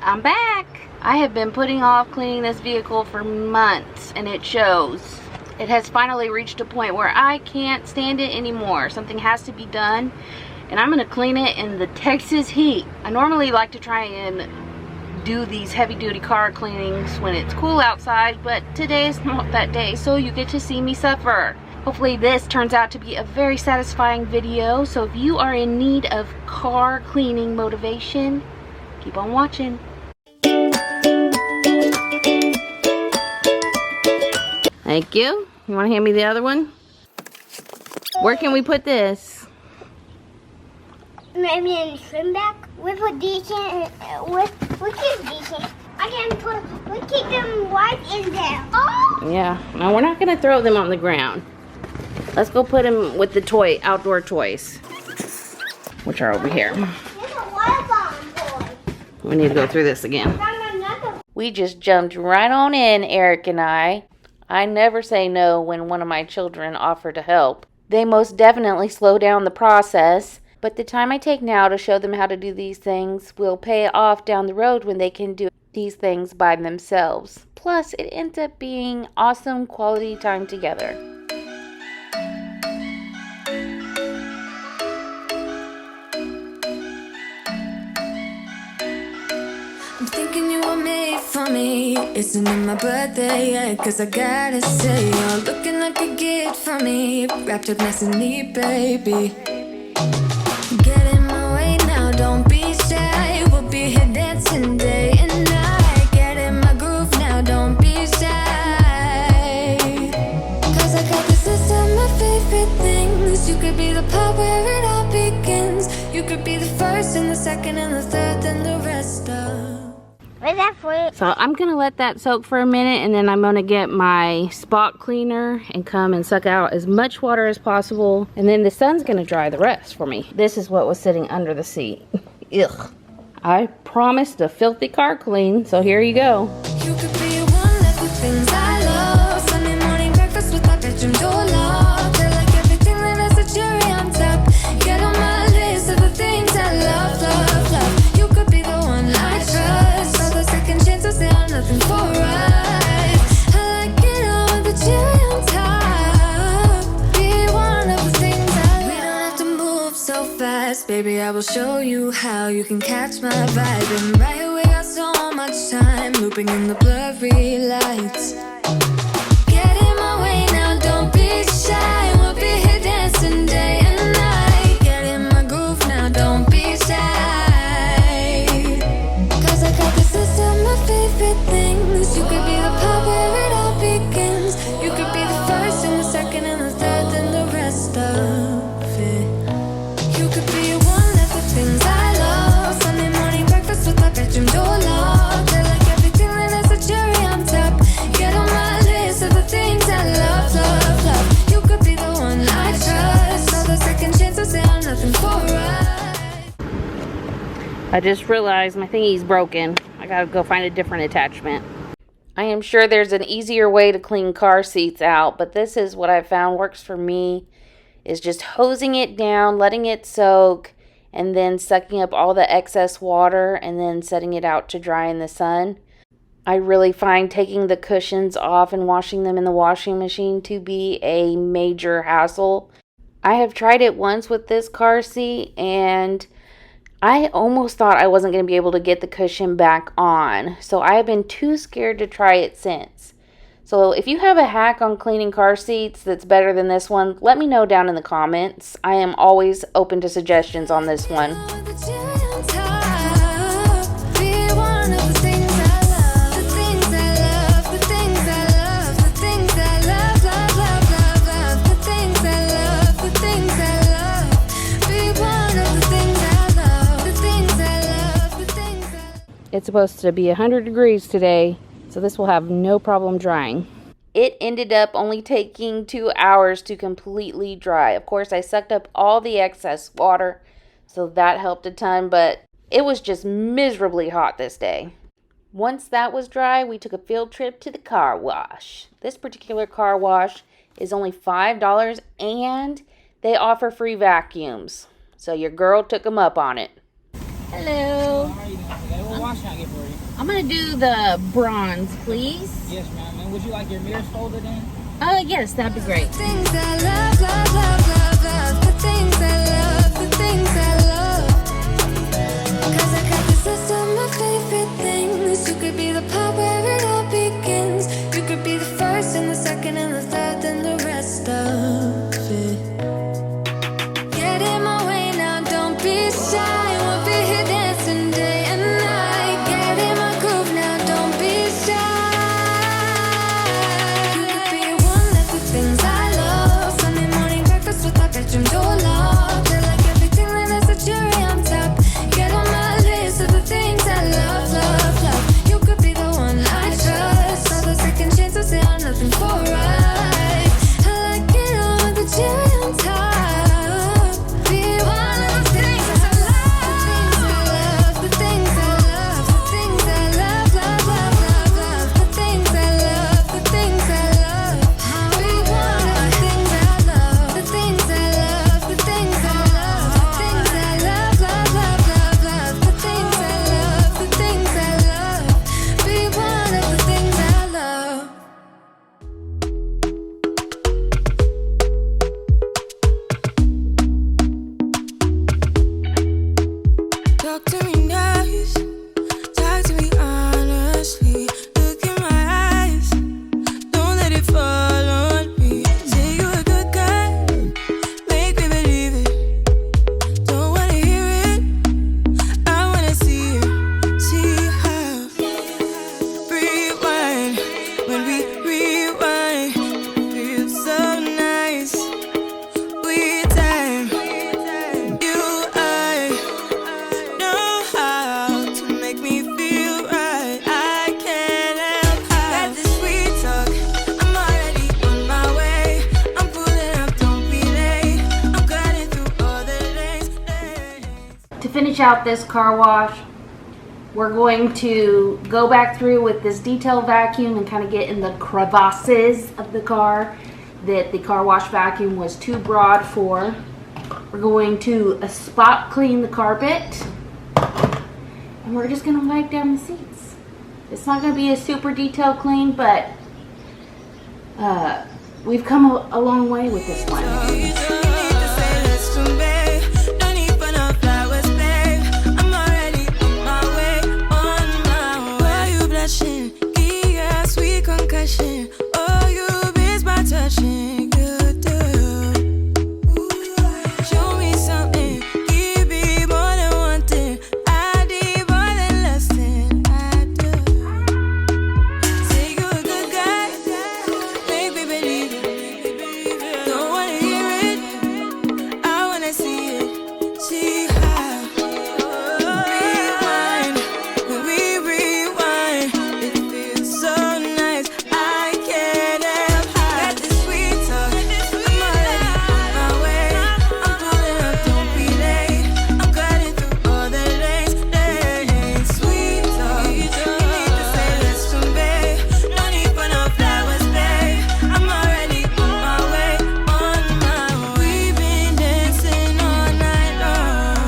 I'm back. I have been putting off cleaning this vehicle for months, and it shows. It has finally reached a point where I can't stand it anymore. Something has to be done, and I'm gonna clean it in the Texas heat. I normally like to try and do these heavy-duty car cleanings when it's cool outside, but today is not that day, so you get to see me suffer. Hopefully this turns out to be a very satisfying video, so if you are in need of car cleaning motivation, keep on watching. Thank you. You want to hand me the other one? Where can we put this? Maybe in the trim bag. We put these in. We keep these in. We keep them right in there. Oh! Yeah. No, we're not going to throw them on the ground. Let's go put them with the outdoor toys, which are over here. There's a water bomb, boy. We need to go through this again. We just jumped right on in, Eric and I. I never say no when one of my children offer to help. They most definitely slow down the process, but the time I take now to show them how to do these things will pay off down the road when they can do these things by themselves. Plus, it ends up being awesome quality time together. I'm thinking you were made for me. Isn't it my birthday yet? Cause I gotta say, you're looking like a gift for me. Wrapped up nice and neat, baby. Get in my way now, don't be shy. We'll be here dancing day and night. Get in my groove now, don't be shy. Cause I got this list of my favorite things. You could be the part where it all begins. You could be the first and the second and the third and the rest of. Where's that for you? So I'm gonna let that soak for a minute, and then I'm gonna get my spot cleaner and come and suck out as much water as possible, and then the sun's gonna dry the rest for me. This is what was sitting under the seat. Ugh. I promised a filthy car clean, so here you go. You could be one of the things I love. Sunday morning breakfast with my bedroom door locked. I like everything that has a cherry on top. Get on my list of the things I love, love, love. You could be the one I trust. All the second chances, they are nothing for us. I like it all with the cherry on top. Be one of the things I love. We don't have to move so fast, baby. I will show you how you can catch my vibe. And right here we got so much time, looping in the blurry lights. Get in my way now, don't be shy. We'll be here dancing day and night. Get in my groove now, don't be shy. Cause I got this list of my favorite things. You could be the part where it all begins. You could be the first and the second and the third and the rest of it. You could be one of the things I love. Sunday morning breakfast with my bedroom door locked. I like everything that has a cherry on top. Get on my list of the things I love, love, love. You could be the one I trust. All the second chances, they are nothing for us. I just realized my thingy's broken. I gotta go find a different attachment. I am sure there's an easier way to clean car seats out, but this is what I found works for me, is just hosing it down, letting it soak, and then sucking up all the excess water and then setting it out to dry in the sun. I really find taking the cushions off and washing them in the washing machine to be a major hassle. I have tried it once with this car seat, and I almost thought I wasn't going to be able to get the cushion back on, so I have been too scared to try it since. So if you have a hack on cleaning car seats that's better than this one, let me know down in the comments. I am always open to suggestions on this one. It's supposed to be 100 degrees today, so this will have no problem drying. It ended up only taking 2 hours to completely dry. Of course, I sucked up all the excess water, so that helped a ton, but it was just miserably hot this day. Once that was dry, we took a field trip to the car wash. This particular car wash is only $5, and they offer free vacuums. So your girl took them up on it. Hello. What wash can I get for you? I'm gonna do the bronze, please. Yes, ma'am. And would you like your mirrors folded in? Yes, that'd be great. The things I love, love, love, love, love. The things I love, the things I love. 'Cause I got this list of my favorite things. You could be the part where it all begins. You could be the first and the second and the third and the rest of it. Get in my way now, don't be shy. We'll be here dancing day and night. Get in my groove now, don't be shy. You could be one of the things I love. Sunday morning breakfast with my bedroom door locked. I like everything that has a cherry on top. Get on my list of the things I love, love, love. You could be the one I trust. All the second chances, they are nothing for right. I like it all with the cherry on top. Be one of the things I love. The things I love, the things I love, the things I love, love, love, love, love. The things I love, the things I love. Be one of the things I love. The things I love, the things I love, the things I love, love, love, love, love. The things I love, the things I love. Be one of the things I love. Talk to me nice, talk to me honestly. Look in my eyes, don't let it fall on me. Say you a good guy, make me believe it. Don't wanna hear it, I wanna see it. See how rewind, when we rewind, it feels so nice. We time, you I know how to make me feel right. I can't help how. Got this sweet talk, I'm already on my way. I'm pulling up, don't be late. I'm cutting through all the lanes. To finish out this car wash, we're going to go back through with this detail vacuum and kind of get in the crevasses of the car that the car wash vacuum was too broad for. We're going to spot clean the carpet, and we're just going to wipe down the seats. It's not going to be a super detailed clean, but we've come a long way with this one. You don't need to say less to me. No need for no flowers, babe. I'm already on my way, on my way. Why you blushing? Yeah, sweet concussion. Oh, you miss my touching. Good girl. Show me something. Give me more than one thing. I need more than less than I do. Say you a good guy, make me believe it. Don't wanna hear it, I wanna see it. See how rewind, when we rewind, it feels so nice. I can't help how. Got this sweet talk, I'm already on my way. I'm pulling up, don't be late. I'm cutting through all the lanes. Sweet talk, you don't need to say less to me. No need for no flowers, babe. I'm already on my way, on my way. We've been dancing all night long,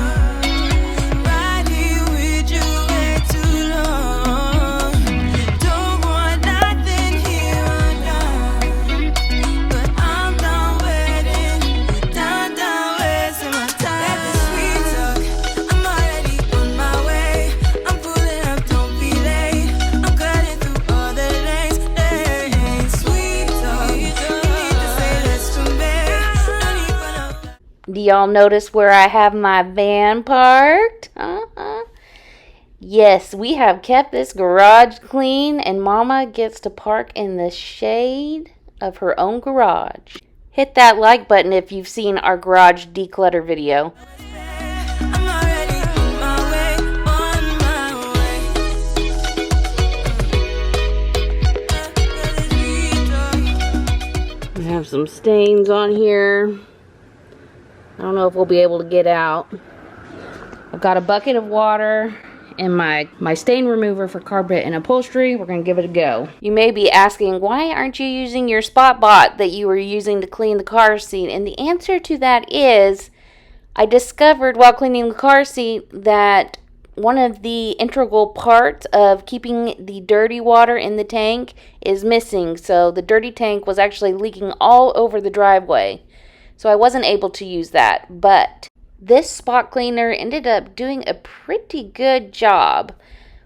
right here with you way too long. Don't want nothing here or now, but I'm done waiting, done wasting my time. Got this sweet talk, I'm already on my way. I'm pulling up, don't be late. I'm cutting through all the lanes. Sweet talk, you don't need to say less to me. No need for no. Do y'all notice where I have my van parked? Yes, we have kept this garage clean, and Mama gets to park in the shade of her own garage. Hit that like button if you've seen our garage declutter video. I'm already on my way, on my way. We have some stains on here. I don't know if we'll be able to get out. I've got a bucket of water and my stain remover for carpet and upholstery. We're gonna give it a go. You may be asking, why aren't you using your spot bot that you were using to clean the car seat? And the answer to that is, I discovered while cleaning the car seat that one of the integral parts of keeping the dirty water in the tank is missing. So the dirty tank was actually leaking all over the driveway. So I wasn't able to use that. But this spot cleaner ended up doing a pretty good job.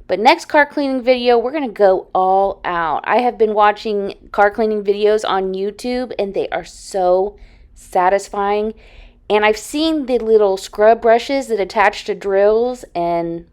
But next car cleaning video, we're going to go all out. I have been watching car cleaning videos on YouTube, and they are so satisfying. And I've seen the little scrub brushes that attach to drills, and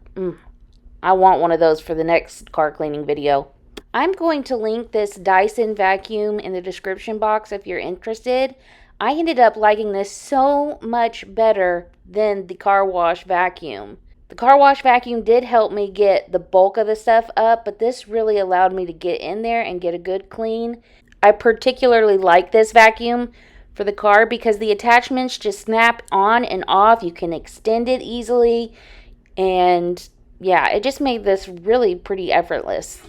I want one of those for the next car cleaning video. I'm going to link this Dyson vacuum in the description box if you're interested. I ended up liking this so much better than the car wash vacuum. The car wash vacuum did help me get the bulk of the stuff up, but this really allowed me to get in there and get a good clean. I particularly like this vacuum for the car because the attachments just snap on and off. You can extend it easily, and yeah, it just made this really pretty effortless.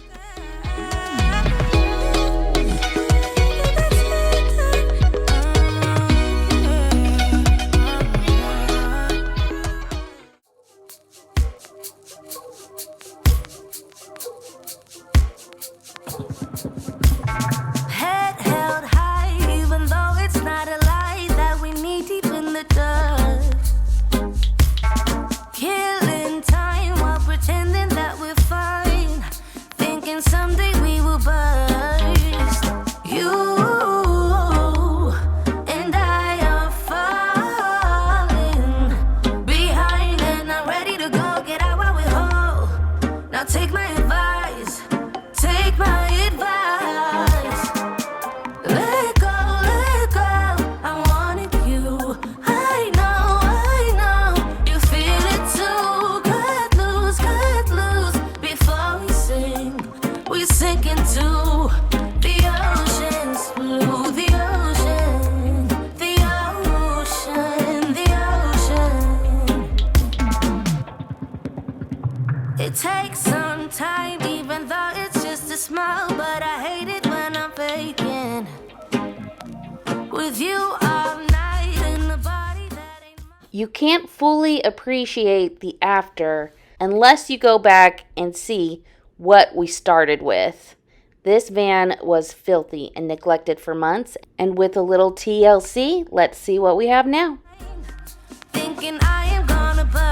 It takes some time, even though it's just a smile, but I hate it when I'm faking. With you all night in the body that ain't mine. You can't fully appreciate the after unless you go back and see what we started with. This van was filthy and neglected for months, and with a little TLC, let's see what we have now. Thinking I am gonna burst.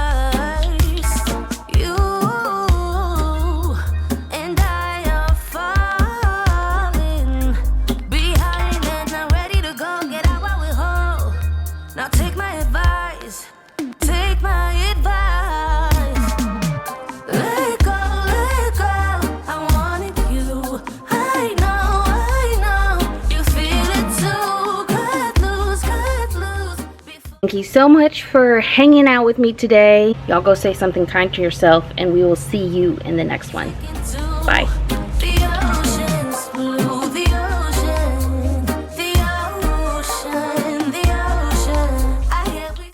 You and I are falling behind, and I'm ready to go get out while we're whole. Now take my advice, take my advice. Let go, I wanted you. I know, you feel it too. Cut loose before. Thank you so much for hanging out with me today. Y'all go say something kind to yourself, and we will see you in the next one. Bye.